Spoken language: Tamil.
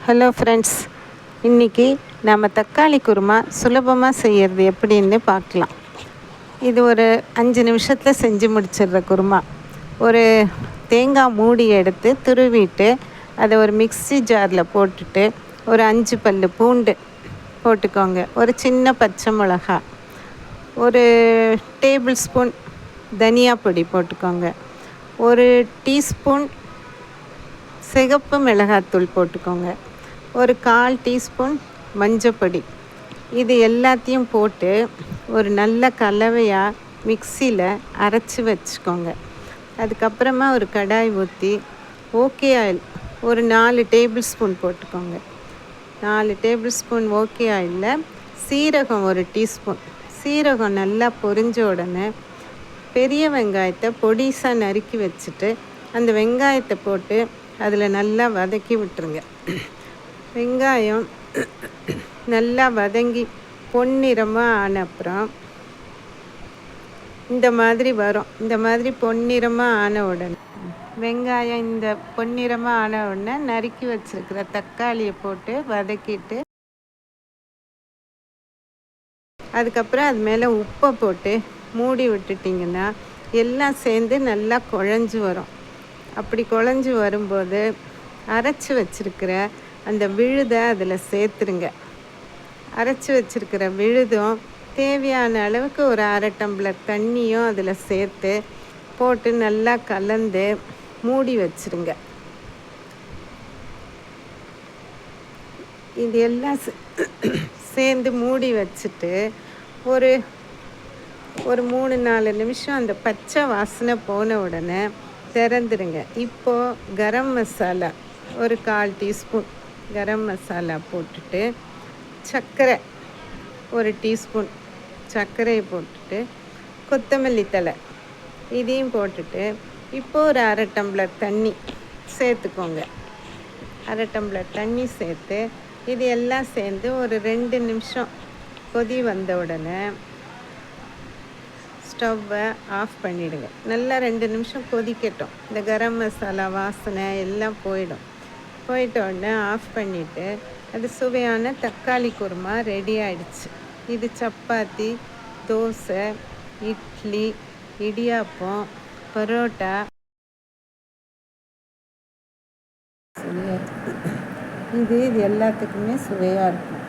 ஹலோ ஃப்ரெண்ட்ஸ், இன்றைக்கி நம்ம தக்காளி குருமா சுலபமாக செய்கிறது எப்படின்னு பார்க்கலாம். இது ஒரு 5 நிமிஷத்தில் செஞ்சு முடிச்சிடுற குருமா. ஒரு தேங்காய் மூடி எடுத்து துருவிட்டு அதை ஒரு மிக்ஸி ஜாரில் போட்டுட்டு ஒரு 5 பல் பூண்டு போட்டுக்கோங்க. ஒரு சின்ன பச்சை மிளகா, ஒரு டேபிள் ஸ்பூன் தனியா பொடி போட்டுக்கோங்க. ஒரு டீஸ்பூன் சிகப்பு மிளகாத்தூள் போட்டுக்கோங்க. ஒரு 1/4 டீஸ்பூன் மஞ்சப்பொடி. இது எல்லாத்தையும் போட்டு ஒரு நல்ல கலவையாக மிக்சியில் அரைச்சி வச்சுக்கோங்க. அதுக்கப்புறமா ஒரு கடாய் ஊற்றி ஓகே ஆயில் ஒரு 4 டேபிள் ஸ்பூன் போட்டுக்கோங்க. 4 டேபிள் ஸ்பூன் ஓகே ஆயிலில் சீரகம் ஒரு டீஸ்பூன். சீரகம் நல்லா பொரிஞ்ச உடனே பெரிய வெங்காயத்தை பொடிசாக நறுக்கி வச்சுட்டு அந்த வெங்காயத்தை போட்டு அதில் நல்லா வதக்கி விட்டுருங்க. வெங்காயம் நல்லா வதங்கி பொன்னிறமாக ஆன அப்புறம் இந்த மாதிரி வரும். இந்த மாதிரி பொன்னிறமாக ஆன உடனே வெங்காயம் இந்த பொன்னிறமாக ஆன உடனே நறுக்கி வச்சுருக்கிற தக்காளியை போட்டு வதக்கிட்டு அதுக்கப்புறம் அது மேலே உப்பை போட்டு மூடி விட்டுட்டிங்கன்னா எல்லாம் சேர்ந்து நல்லா குழஞ்சி வரும். அப்படி குழஞ்சி வரும்போது அரைச்சி வச்சுருக்கிற அந்த விழுதை அதில் சேர்த்துருங்க. அரைச்சி வச்சுருக்கிற விழுதும் தேவையான அளவுக்கு ஒரு 1/2 டம்ளர் தண்ணியும் அதில் சேர்த்து போட்டு நல்லா கலந்து மூடி வச்சுருங்க. இது எல்லாம் சேர்ந்து மூடி வச்சுட்டு ஒரு 3-4 நிமிஷம் அந்த பச்சை வாசனை போன உடனே திறந்துடுங்க. இப்போது கரம் மசாலா ஒரு 1/4 டீஸ்பூன் கரம் மசாலா போட்டுட்டு சர்க்கரை ஒரு டீஸ்பூன் சர்க்கரையை போட்டுட்டு கொத்தமல்லி தழை இதையும் போட்டுட்டு இப்போது ஒரு 1/2 டம்ளர் தண்ணி சேர்த்துக்கோங்க. 1/2 டம்ளர் தண்ணி சேர்த்து இது எல்லாம் சேர்ந்து ஒரு 2 நிமிஷம் கொதி வந்த உடனே ஸ்டவ்வை ஆஃப் பண்ணிவிடுங்க. நல்லா 2 நிமிஷம் கொதிக்கட்டும். இந்த கரம் மசாலா வாசனை எல்லாம் போயிட்ட உடனே ஆஃப் பண்ணிவிட்டு அது சுவையான தக்காளி குருமா ரெடி ஆகிடுச்சு. இது சப்பாத்தி, தோசை, இட்லி, இடியாப்பம், பரோட்டா இது எல்லாத்துக்குமே சுவையாக இருக்கும்.